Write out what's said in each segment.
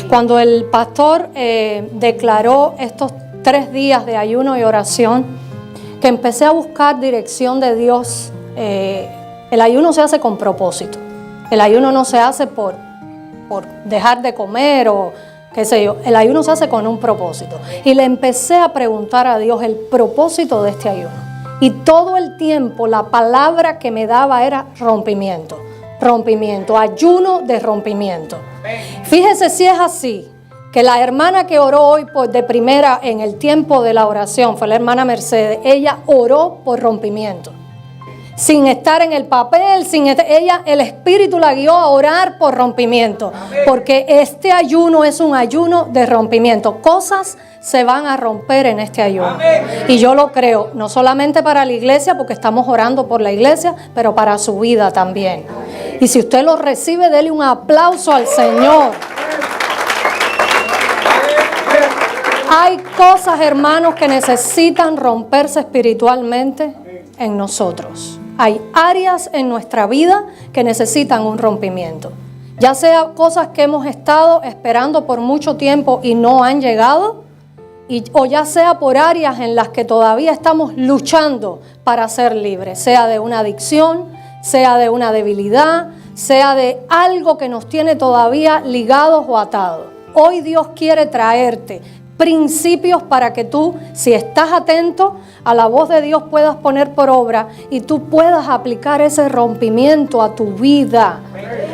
Cuando el pastor declaró estos 3 días de ayuno y oración, que empecé a buscar dirección de Dios, el ayuno se hace con propósito. El ayuno no se hace por dejar de comer o qué sé yo. El ayuno se hace con un propósito. Y le empecé a preguntar a Dios el propósito de este ayuno. Y todo el tiempo la palabra que me daba era rompimiento. Rompimiento, ayuno de rompimiento. Fíjese si es así, que la hermana que oró hoy de primera en el tiempo de la oración fue la hermana Mercedes. Ella oró por rompimiento. Sin estar en el papel, el Espíritu la guió a orar por rompimiento. Porque este ayuno es un ayuno de rompimiento. Cosas se van a romper en este ayuno. Y yo lo creo, no solamente para la iglesia, porque estamos orando por la iglesia, pero para su vida también. Y si usted lo recibe, dele un aplauso al Señor. Hay cosas, hermanos, que necesitan romperse espiritualmente en nosotros. Hay áreas en nuestra vida que necesitan un rompimiento. Ya sea cosas que hemos estado esperando por mucho tiempo y no han llegado, o ya sea por áreas en las que todavía estamos luchando para ser libres, sea de una adicción, sea de una debilidad, sea de algo que nos tiene todavía ligados o atados. Hoy Dios quiere traerte principios para que tú, si estás atento a la voz de Dios, puedas poner por obra y tú puedas aplicar ese rompimiento a tu vida.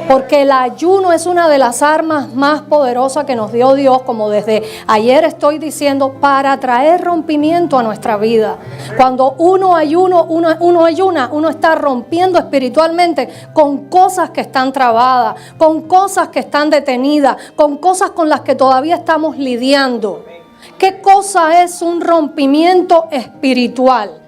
Porque el ayuno es una de las armas más poderosas que nos dio Dios, como desde ayer estoy diciendo, para traer rompimiento a nuestra vida. Cuando uno ayuna, uno está rompiendo espiritualmente con cosas que están trabadas, con cosas que están detenidas, con cosas con las que todavía estamos lidiando. ¿Qué cosa es un rompimiento espiritual?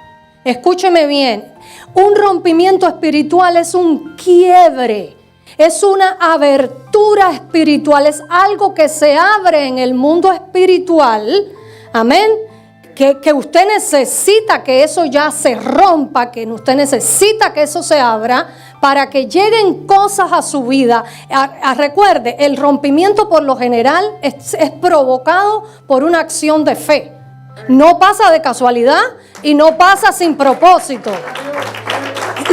Escúcheme bien, un rompimiento espiritual es un quiebre, es una abertura espiritual, es algo que se abre en el mundo espiritual, amén, que usted necesita que eso ya se rompa, que usted necesita que eso se abra para que lleguen cosas a su vida. Recuerde, el rompimiento por lo general es provocado por una acción de fe. No pasa de casualidad y no pasa sin propósito.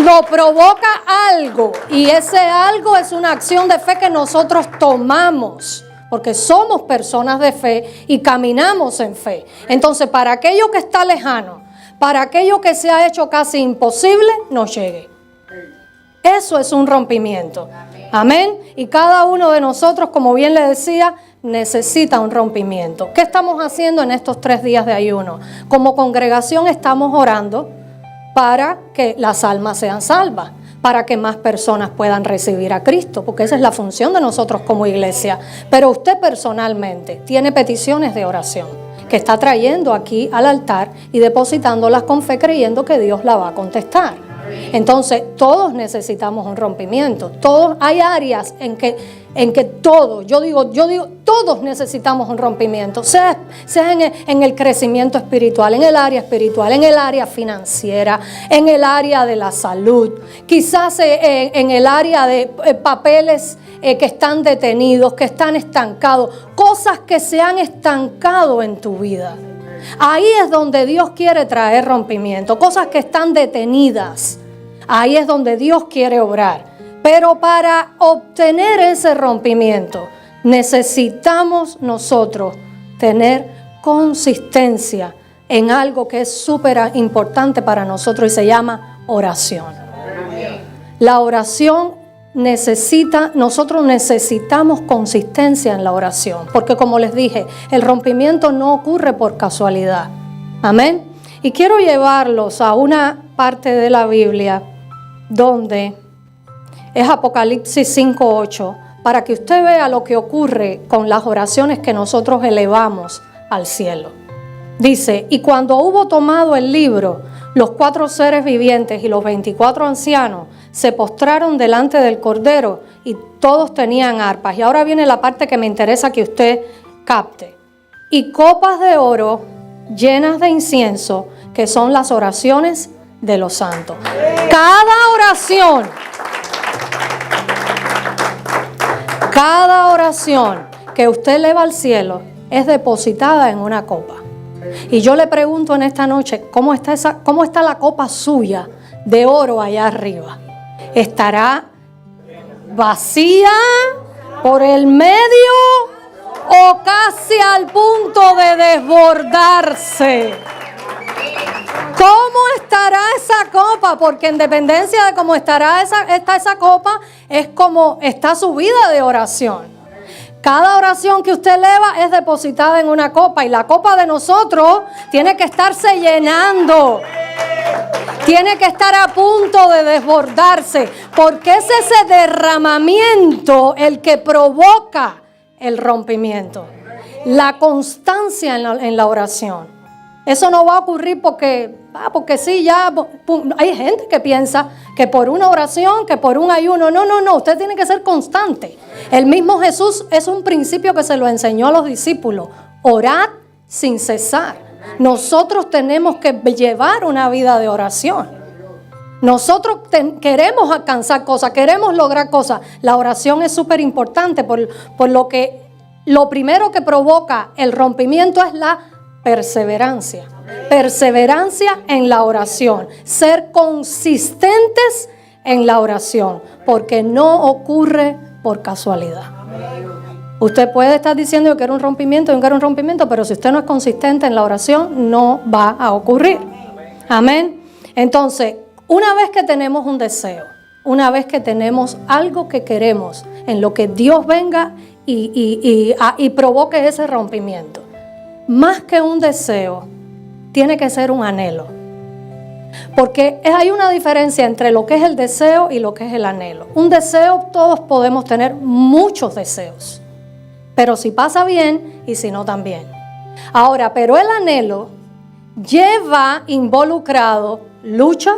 Lo provoca algo y ese algo es una acción de fe que nosotros tomamos. Porque somos personas de fe y caminamos en fe. Entonces, para aquello que está lejano, para aquello que se ha hecho casi imposible, nos llegue. Eso es un rompimiento. Amén. Y cada uno de nosotros, como bien le decía, necesita un rompimiento. ¿Qué estamos haciendo en estos 3 días de ayuno? Como congregación estamos orando para que las almas sean salvas, para que más personas puedan recibir a Cristo, porque esa es la función de nosotros como iglesia. Pero usted personalmente tiene peticiones de oración que está trayendo aquí al altar y depositándolas con fe, creyendo que Dios la va a contestar. Entonces, todos necesitamos un rompimiento. Hay áreas en que todos, yo digo, todos necesitamos un rompimiento, sea en el crecimiento espiritual, en el área espiritual, en el área financiera, en el área de la salud, quizás en el área de papeles que están detenidos, que están estancados, cosas que se han estancado en tu vida. Ahí es donde Dios quiere traer rompimiento, cosas que están detenidas. Ahí es donde Dios quiere obrar. Pero para obtener ese rompimiento, necesitamos nosotros tener consistencia en algo que es súper importante para nosotros y se llama oración. La oración nosotros necesitamos consistencia en la oración, porque como les dije, el rompimiento no ocurre por casualidad. Amén. Y quiero llevarlos a una parte de la Biblia donde es Apocalipsis 5:8, para que usted vea lo que ocurre con las oraciones que nosotros elevamos al cielo. Dice, y cuando hubo tomado el libro, los 4 seres vivientes y los 24 ancianos se postraron delante del Cordero y todos tenían arpas. Y ahora viene la parte que me interesa que usted capte. Y copas de oro llenas de incienso, que son las oraciones de los santos. Cada oración que usted eleva al cielo es depositada en una copa. Y yo le pregunto en esta noche, ¿cómo está la copa suya de oro allá arriba? ¿Estará vacía por el medio o casi al punto de desbordarse? ¿Cómo estará esa copa? Porque en dependencia de cómo estará esa copa, es como está su vida de oración. Cada oración que usted eleva es depositada en una copa, y la copa de nosotros tiene que estarse llenando. Tiene que estar a punto de desbordarse, porque es ese derramamiento el que provoca el rompimiento. La constancia en la oración. Eso no va a ocurrir porque sí, ya hay gente que piensa que por una oración, que por un ayuno. No, usted tiene que ser constante. El mismo Jesús es un principio que se lo enseñó a los discípulos. Orad sin cesar. Nosotros tenemos que llevar una vida de oración. Nosotros queremos alcanzar cosas, queremos lograr cosas. La oración es súper importante por lo que lo primero que provoca el rompimiento es la perseverancia. Perseverancia en la oración. Ser consistentes en la oración, porque no ocurre por casualidad. Usted puede estar diciendo yo quiero un rompimiento, pero si usted no es consistente en la oración, no va a ocurrir. Amén. Entonces, una vez que tenemos un deseo, una vez que tenemos algo que queremos, en lo que Dios venga y provoque ese rompimiento, más que un deseo, tiene que ser un anhelo. Porque hay una diferencia entre lo que es el deseo y lo que es el anhelo. Un deseo, todos podemos tener muchos deseos, pero si pasa bien y si no también. Ahora, pero el anhelo lleva involucrado lucha,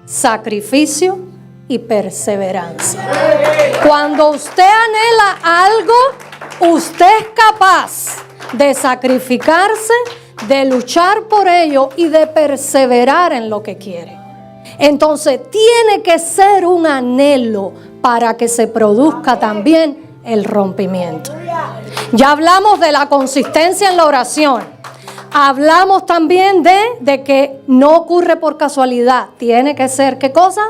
sacrificio y perseverancia. Cuando usted anhela algo, usted es capaz de sacrificarse, de luchar por ello y de perseverar en lo que quiere. Entonces tiene que ser un anhelo para que se produzca también el rompimiento. Ya hablamos de la consistencia en la oración. Hablamos también de que no ocurre por casualidad. Tiene que ser, ¿qué cosa?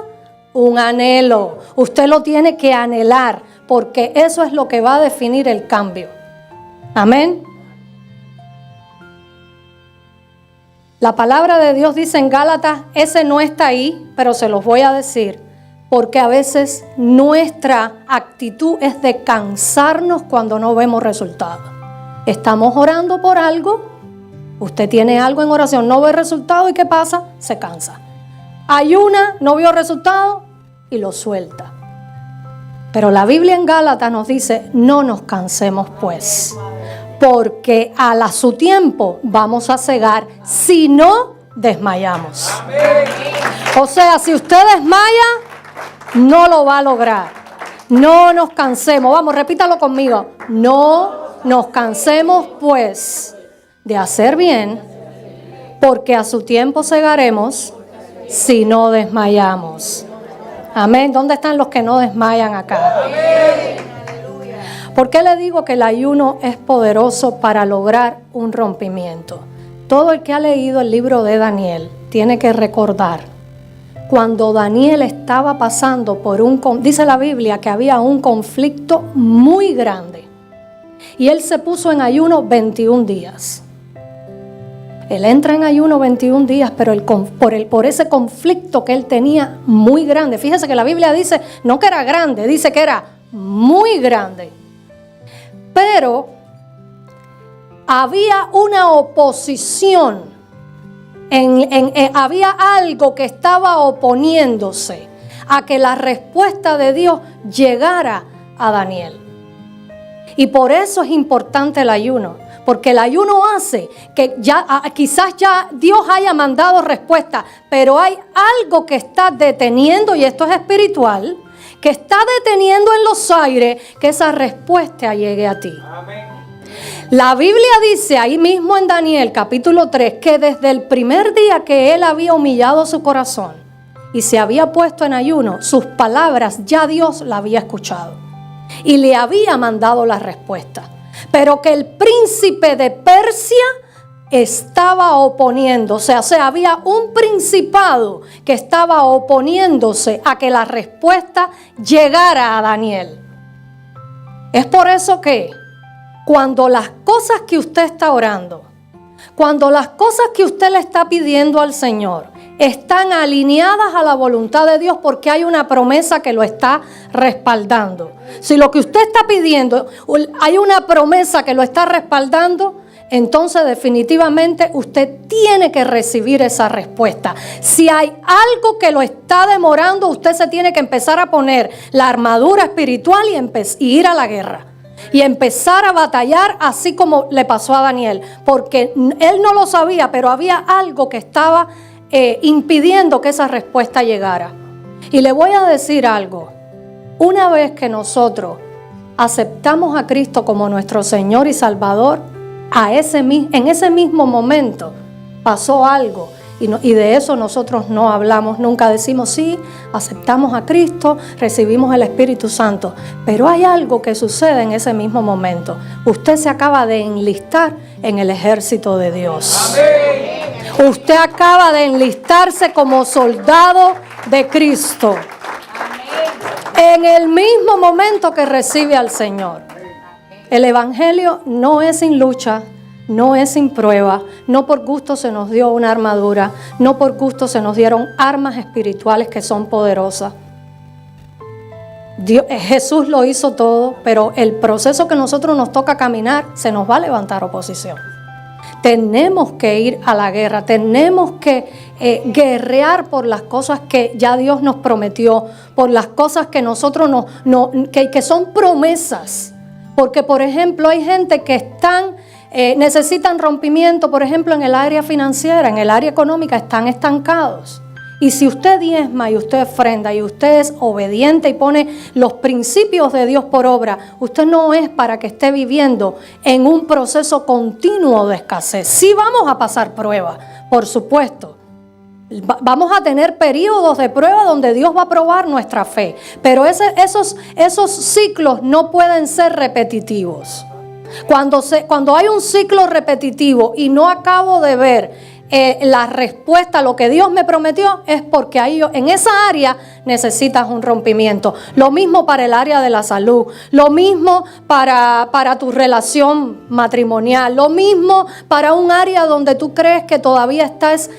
Un anhelo. Usted lo tiene que anhelar, porque eso es lo que va a definir el cambio. Amén. La palabra de Dios dice en Gálatas, ese no está ahí, pero se los voy a decir, porque a veces nuestra actitud es de cansarnos cuando no vemos resultados. Estamos orando por algo, usted tiene algo en oración, no ve resultado, ¿y qué pasa? Se cansa. Ayuna, no vio resultado y lo suelta. Pero la Biblia en Gálatas nos dice, no nos cansemos pues, porque a su tiempo vamos a cegar si no desmayamos. O sea, si usted desmaya, no lo va a lograr. No nos cansemos. Vamos, repítalo conmigo. No nos cansemos pues de hacer bien, porque a su tiempo cegaremos si no desmayamos. Amén. ¿Dónde están los que no desmayan acá? Amén. ¿Por qué le digo que el ayuno es poderoso para lograr un rompimiento? Todo el que ha leído el libro de Daniel tiene que recordar cuando Daniel estaba pasando por dice la Biblia que había un conflicto muy grande y él se puso en ayuno 21 días. Él entra en ayuno 21 días, pero por ese conflicto que él tenía muy grande. Fíjese que la Biblia dice no que era grande, dice que era muy grande. Pero había una oposición, había algo que estaba oponiéndose a que la respuesta de Dios llegara a Daniel. Y por eso es importante el ayuno, porque el ayuno hace que quizás ya Dios haya mandado respuesta, pero hay algo que está deteniendo, y esto es espiritual, que está deteniendo en los aires que esa respuesta llegue a ti. Amén. La Biblia dice ahí mismo en Daniel capítulo 3 que desde el primer día que él había humillado su corazón y se había puesto en ayuno, sus palabras ya Dios la había escuchado y le había mandado la respuesta. pero que el príncipe de Persia estaba oponiéndose. O sea, había un principado que estaba oponiéndose a que la respuesta llegara a Daniel. Es por eso que cuando las cosas que usted está orando, cuando las cosas que usted le está pidiendo al Señor están alineadas a la voluntad de Dios, porque hay una promesa que lo está respaldando. Si lo que usted está pidiendo, hay una promesa que lo está respaldando, entonces definitivamente usted tiene que recibir esa respuesta. Si hay algo que lo está demorando, usted se tiene que empezar a poner la armadura espiritual y ir a la guerra. Y empezar a batallar así como le pasó a Daniel. Porque él no lo sabía, pero había algo que estaba impidiendo que esa respuesta llegara. Y le voy a decir algo. Una vez que nosotros aceptamos a Cristo como nuestro Señor y Salvador, en ese mismo momento pasó algo. Y de eso nosotros no hablamos nunca. Decimos sí, aceptamos a Cristo, recibimos el Espíritu Santo. Pero hay algo que sucede en ese mismo momento. Usted se acaba de enlistar en el ejército de Dios. Amén. Usted acaba de enlistarse como soldado de Cristo. Amén. En el mismo momento que recibe al Señor. El Evangelio no es sin lucha. No es sin prueba, no por gusto se nos dio una armadura, no por gusto se nos dieron armas espirituales que son poderosas. Jesús lo hizo todo, pero el proceso que nosotros nos toca caminar, se nos va a levantar oposición. Tenemos que ir a la guerra, tenemos que guerrear por las cosas que ya Dios nos prometió, por las cosas que nosotros que son promesas. Porque, por ejemplo, hay gente que necesitan rompimiento, por ejemplo, en el área financiera, en el área económica, están estancados. Y si usted diezma y usted ofrenda y usted es obediente y pone los principios de Dios por obra, usted no es para que esté viviendo en un proceso continuo de escasez. Sí vamos a pasar pruebas, por supuesto. Vamos a tener periodos de prueba donde Dios va a probar nuestra fe. Pero esos ciclos no pueden ser repetitivos. Cuando hay un ciclo repetitivo y no acabo de ver la respuesta a lo que Dios me prometió, es porque ahí en esa área necesitas un rompimiento. Lo mismo para el área de la salud, lo mismo para tu relación matrimonial, lo mismo para un área donde tú crees que todavía estás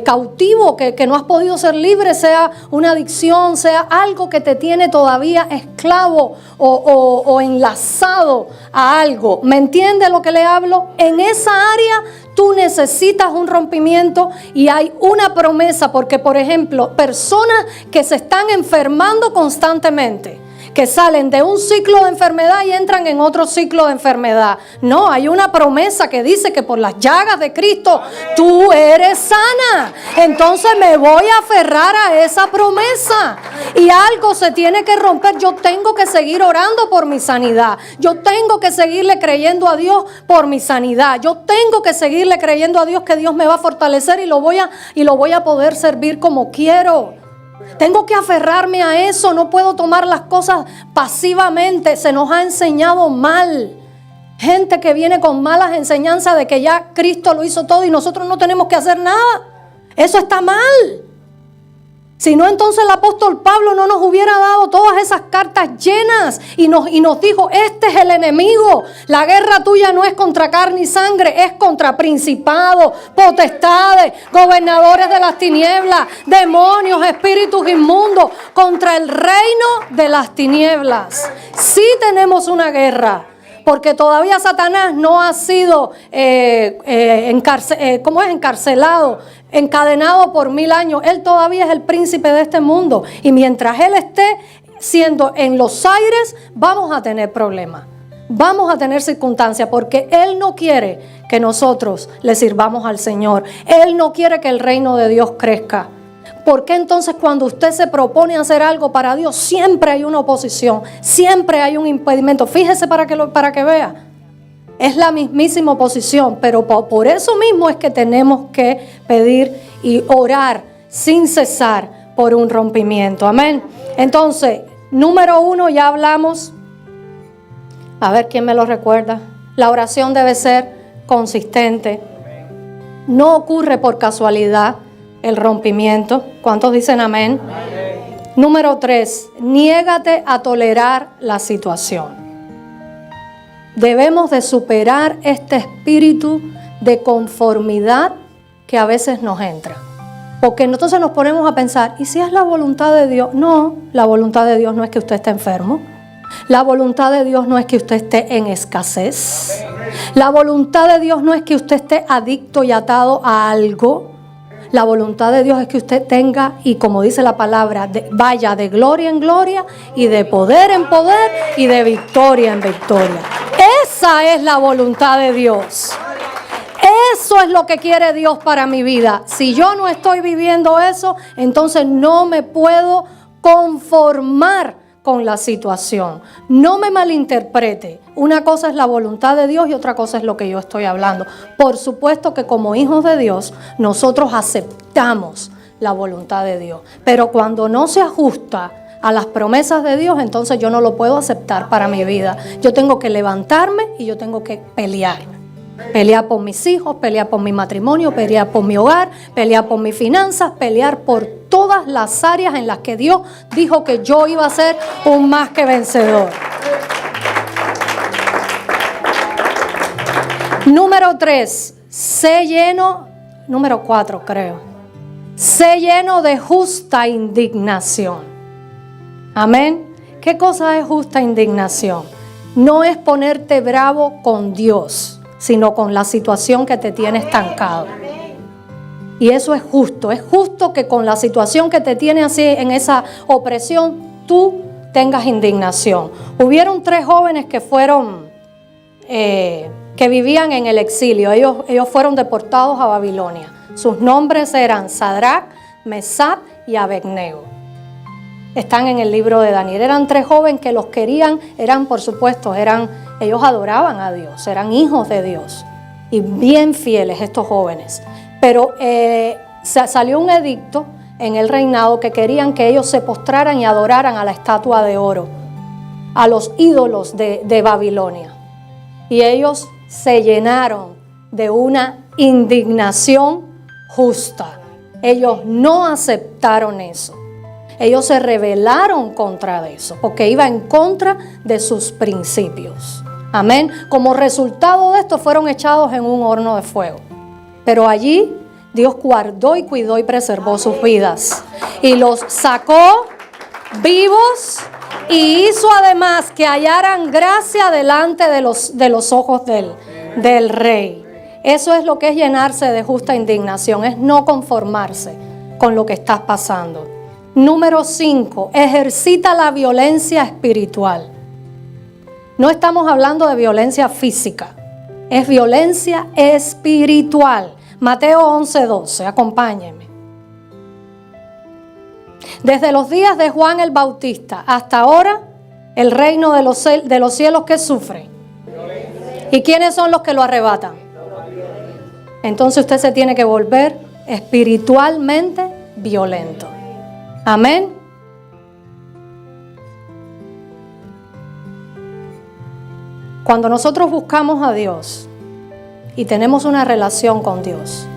cautivo, que no has podido ser libre, sea una adicción, sea algo que te tiene todavía esclavo o enlazado a algo. ¿Me entiende lo que le hablo? En esa área tú necesitas un rompimiento y hay una promesa, porque, por ejemplo, personas que se están enfermando constantemente, que salen de un ciclo de enfermedad y entran en otro ciclo de enfermedad. No, hay una promesa que dice que por las llagas de Cristo tú eres sana. Entonces me voy a aferrar a esa promesa. Y algo se tiene que romper. Yo tengo que seguir orando por mi sanidad. Yo tengo que seguirle creyendo a Dios por mi sanidad. Yo tengo que seguirle creyendo a Dios que Dios me va a fortalecer y lo voy a poder servir como quiero. Tengo que aferrarme a eso, no puedo tomar las cosas pasivamente. Se nos ha enseñado mal. Gente que viene con malas enseñanzas de que ya Cristo lo hizo todo y nosotros no tenemos que hacer nada. Eso está mal. Si no, entonces el apóstol Pablo no nos hubiera dado todas esas cartas llenas y nos dijo, este es el enemigo. La guerra tuya no es contra carne y sangre, es contra principados, potestades, gobernadores de las tinieblas, demonios, espíritus inmundos, contra el reino de las tinieblas. Sí tenemos una guerra. Porque todavía Satanás no ha sido encarcelado, encadenado por 1000 años. Él todavía es el príncipe de este mundo. Y mientras él esté siendo en los aires, vamos a tener problemas. Vamos a tener circunstancias porque él no quiere que nosotros le sirvamos al Señor. Él no quiere que el reino de Dios crezca. ¿Por qué entonces cuando usted se propone hacer algo para Dios, siempre hay una oposición, siempre hay un impedimento? Fíjese para que vea. Es la mismísima oposición, pero por eso mismo es que tenemos que pedir y orar sin cesar por un rompimiento. Amén. Entonces, número 1 ya hablamos. A ver quién me lo recuerda. La oración debe ser consistente. No ocurre por casualidad el rompimiento. ¿Cuántos dicen amén? Número 3, niégate a tolerar la situación. Debemos de superar este espíritu de conformidad que a veces nos entra. Porque entonces nos ponemos a pensar, ¿y si es la voluntad de Dios? No, la voluntad de Dios no es que usted esté enfermo. La voluntad de Dios no es que usted esté en escasez. La voluntad de Dios no es que usted esté adicto y atado a algo. La voluntad de Dios es que usted tenga, y como dice la palabra, vaya de gloria en gloria y de poder en poder y de victoria en victoria. Esa es la voluntad de Dios. Eso es lo que quiere Dios para mi vida. Si yo no estoy viviendo eso, entonces no me puedo conformar con la situación. No me malinterprete. Una cosa es la voluntad de Dios y otra cosa es lo que yo estoy hablando. Por supuesto que como hijos de Dios, nosotros aceptamos la voluntad de Dios. Pero cuando no se ajusta a las promesas de Dios, entonces yo no lo puedo aceptar para mi vida. Yo tengo que levantarme y yo tengo que pelear. Pelear por mis hijos, pelear por mi matrimonio, pelear por mi hogar, pelear por mis finanzas, pelear por todas las áreas en las que Dios dijo que yo iba a ser un más que vencedor. Número 3, sé lleno, número 4 creo, sé lleno de justa indignación. Amén. ¿Qué cosa es justa indignación? No es ponerte bravo con Dios, sino con la situación que te tiene estancado. Y eso es justo que con la situación que te tiene así en esa opresión, tú tengas indignación. Hubieron 3 jóvenes que fueron, que vivían en el exilio. Ellos fueron deportados a Babilonia. Sus nombres eran Sadrac, Mesach y Abednego. Están en el libro de Daniel. Eran 3 jóvenes que los querían, ellos adoraban a Dios, eran hijos de Dios y bien fieles estos jóvenes. Pero salió un edicto en el reinado que querían que ellos se postraran y adoraran a la estatua de oro, a los ídolos de Babilonia. Y ellos se llenaron de una indignación justa. Ellos no aceptaron eso. Ellos se rebelaron contra eso, porque iba en contra de sus principios. Amén. Como resultado de esto fueron echados en un horno de fuego. Pero allí Dios guardó y cuidó y preservó sus vidas. Y los sacó vivos y hizo además que hallaran gracia delante de los ojos del rey. Eso es lo que es llenarse de justa indignación, es no conformarse con lo que estás pasando. Número 5, ejercita la violencia espiritual. No estamos hablando de violencia física, es violencia espiritual. Mateo 11:12, acompáñenme. Desde los días de Juan el Bautista hasta ahora, el reino de los cielos que sufre. ¿Y quiénes son los que lo arrebatan? Entonces usted se tiene que volver espiritualmente violento. Amén. Cuando nosotros buscamos a Dios y tenemos una relación con Dios,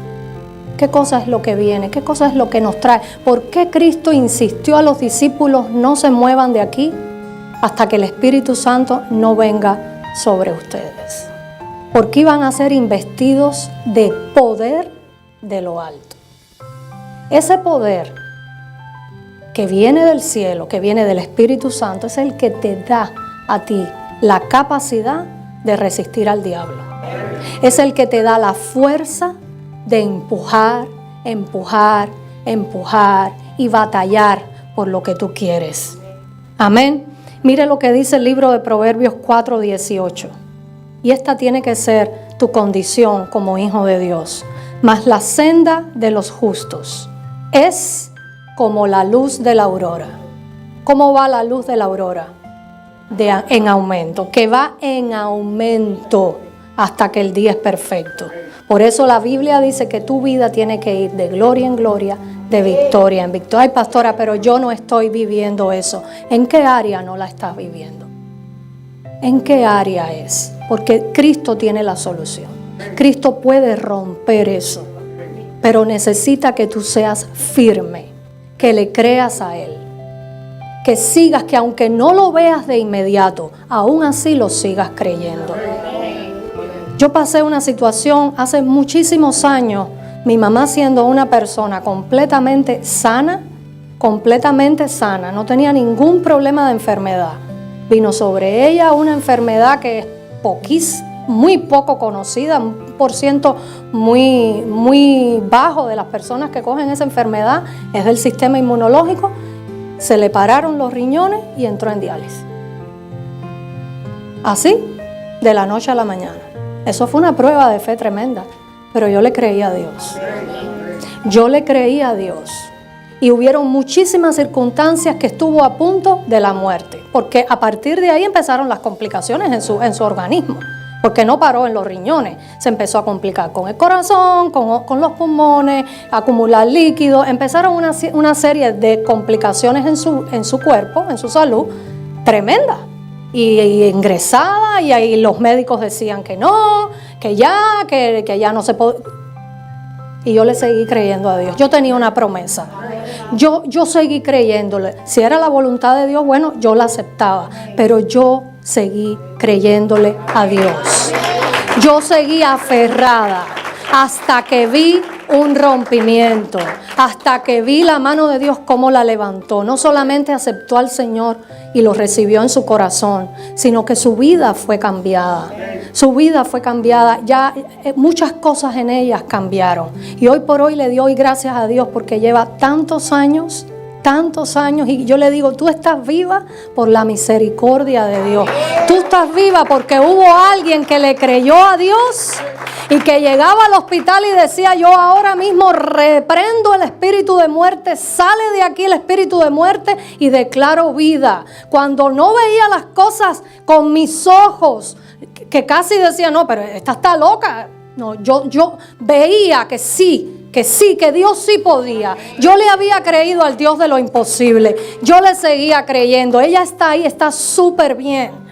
¿qué cosa es lo que viene? ¿Qué cosa es lo que nos trae? ¿Por qué Cristo insistió a los discípulos no se muevan de aquí hasta que el Espíritu Santo no venga sobre ustedes? Porque iban a ser investidos de poder de lo alto. Ese poder que viene del cielo, que viene del Espíritu Santo, es el que te da a ti la capacidad de resistir al diablo. Es el que te da la fuerza de empujar y batallar por lo que tú quieres. Amén. Mire lo que dice el libro de Proverbios 4:18. Y esta tiene que ser tu condición como hijo de Dios. Mas la senda de los justos es como la luz de la aurora. ¿Cómo va la luz de la aurora? En aumento, que va en aumento hasta que el día es perfecto. Por eso la Biblia dice que tu vida tiene que ir de gloria en gloria, de victoria en victoria. Ay, pastora, pero yo no estoy viviendo eso. ¿En qué área no la estás viviendo? ¿En qué área es? porque Cristo tiene la solución. Cristo puede romper eso, pero necesita que tú seas firme, que le creas a Él, que sigas, que aunque no lo veas de inmediato, aún así lo sigas creyendo. Yo pasé una situación hace muchísimos años, mi mamá siendo una persona completamente sana, no tenía ningún problema de enfermedad. Vino sobre ella una enfermedad que es muy poco conocida, un % muy bajo de las personas que cogen esa enfermedad, es del sistema inmunológico. Se le pararon los riñones y entró en diálisis. Así, de la noche a la mañana. Eso fue una prueba de fe tremenda, pero yo le creí a Dios. Yo le creí a Dios. Y hubieron muchísimas circunstancias que estuvo a punto de la muerte, porque a partir de ahí empezaron las complicaciones en su organismo, porque no paró en los riñones, se empezó a complicar con el corazón, con los pulmones, acumular líquido, empezaron una serie de complicaciones en su cuerpo, en su salud, tremenda. Y ingresada, y ahí los médicos decían que no, que ya no se podía. Y yo le seguí creyendo a Dios. Yo tenía una promesa. Yo seguí creyéndole. Si era la voluntad de Dios, bueno, yo la aceptaba. Pero yo seguí creyéndole a Dios. Yo seguí aferrada hasta que vi un rompimiento, hasta que vi la mano de Dios cómo la levantó. No solamente aceptó al Señor y lo recibió en su corazón, sino que su vida fue cambiada. Su vida fue cambiada, ya muchas cosas en ellas cambiaron. Y hoy por hoy le doy gracias a Dios porque lleva tantos años, y yo le digo, tú estás viva por la misericordia de Dios. Tú estás viva porque hubo alguien que le creyó a Dios y que llegaba al hospital y decía, yo ahora mismo reprendo el espíritu de muerte, sale de aquí el espíritu de muerte y declaro vida. Cuando no veía las cosas con mis ojos, que casi decía, no, pero esta está loca. No, yo veía que Dios sí podía. Yo le había creído al Dios de lo imposible. Yo le seguía creyendo. Ella está ahí, está súper bien.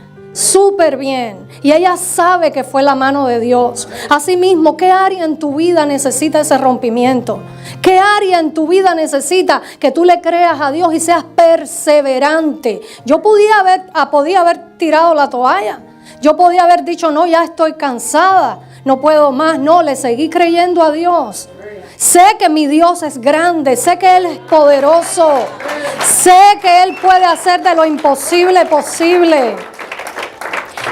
Y ella sabe que fue la mano de Dios. Asimismo, ¿qué área en tu vida necesita ese rompimiento? ¿Qué área en tu vida necesita que tú le creas a Dios y seas perseverante? Yo podía haber tirado la toalla. Yo podía haber dicho, no, ya estoy cansada, no puedo más. No, le seguí creyendo a Dios. Sé que mi Dios es grande, sé que Él es poderoso, sé que Él puede hacer de lo imposible posible.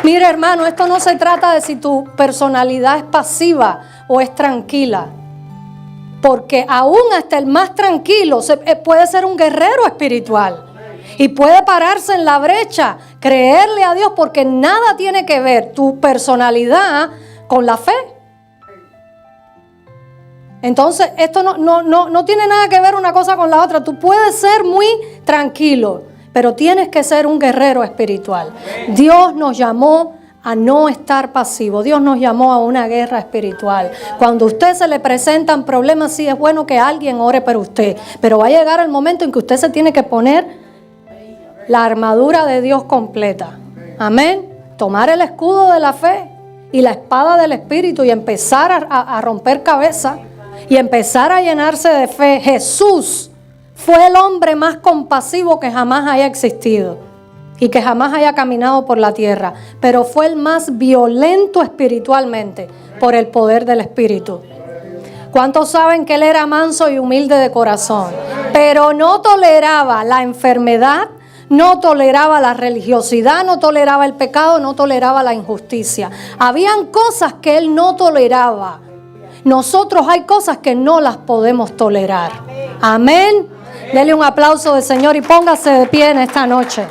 Mira, hermano, esto no se trata de si tu personalidad es pasiva o es tranquila, porque aún hasta el más tranquilo puede ser un guerrero espiritual y puede pararse en la brecha, creerle a Dios, porque nada tiene que ver tu personalidad con la fe. Entonces, esto no tiene nada que ver una cosa con la otra. Tú puedes ser muy tranquilo, pero tienes que ser un guerrero espiritual. Dios nos llamó a no estar pasivo. Dios nos llamó a una guerra espiritual. Cuando a usted se le presentan problemas, sí es bueno que alguien ore por usted, pero va a llegar el momento en que usted se tiene que poner la armadura de Dios completa. Amén. Tomar el escudo de la fe y la espada del Espíritu y empezar a romper cabeza. Y empezar a llenarse de fe. Jesús fue el hombre más compasivo que jamás haya existido y que jamás haya caminado por la tierra, pero fue el más violento espiritualmente por el poder del Espíritu. ¿Cuántos saben que Él era manso y humilde de corazón? Pero no toleraba la enfermedad, no toleraba la religiosidad, no toleraba el pecado, no toleraba la injusticia. Habían cosas que Él no toleraba. Nosotros hay cosas que no las podemos tolerar. Amén. Dele un aplauso del Señor y póngase de pie en esta noche.